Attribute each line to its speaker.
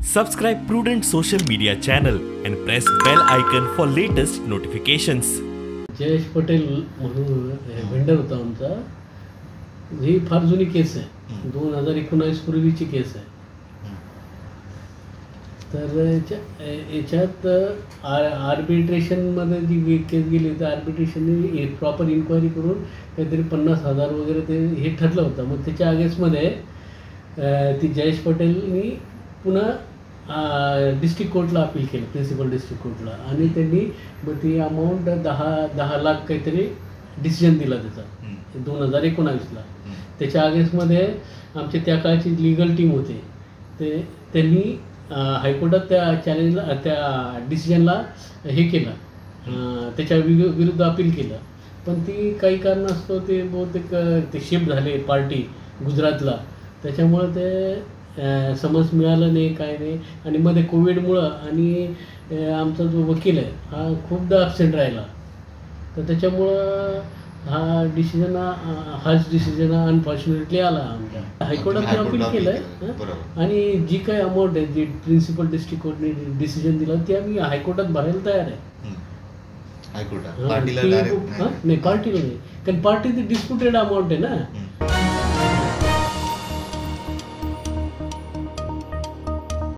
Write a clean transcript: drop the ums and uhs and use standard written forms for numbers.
Speaker 1: Subscribe Prudent social media channel and press bell icon for latest notifications.
Speaker 2: Jayesh Patel म्हणून vendor होता आमचा. ही फार जुनी केस आहे, 2019 पूर्वीची केस आहे. तर याच्यात आर्बिट्रेशनमध्ये जी केस गेली तर आर्बिट्रेशनने प्रॉपर इन्क्वायरी करून काहीतरी 50,000 वगैरे ते हे ठरलं होतं. मग त्याच्या अगेन्स्टमध्ये ती जयेश पटेलनी पुन्हा डिस्ट्रिक्ट कोर्टला अपील केलं, प्रिन्सिपल डिस्ट्रिक्ट कोर्टला. आणि त्यांनी मग ती अमाऊंट 10 लाख काहीतरी डिसिजन दिला त्याचा 2019ला. त्याच्या अगेन्स्टमध्ये आमचे त्या काळची लिगल टीम होते, त्यांनी हायकोर्टात त्या चॅलेंजला, त्या डिसिजनला हे केलं, त्याच्या विरुद्ध अपील केलं. पण ती काही कारणास्तव ते बहुतेक ते शिफ्ट झाले पार्टी गुजरातला, त्याच्यामुळं ते समज मिळालं नाही, काय नाही. आणि मध्ये कोविडमुळं आणि आमचा जो वकील आहे हा खूपदा ॲब्सेंट राहिला, तर त्याच्यामुळं हाच डिसिजन अनफॉर्च्युनेटली आला. आमच्या हायकोर्टात अपील केलं आहे. आणि जी काही अमाऊंट आहे, जी प्रिन्सिपल डिस्ट्रिक्ट कोर्टने डिसिजन दिला, ती आम्ही हायकोर्टात भरायला तयार आहे. नाही, पार्टीला नाही, कारण पार्टी ती डिस्प्युटेड अमाऊंट आहे ना.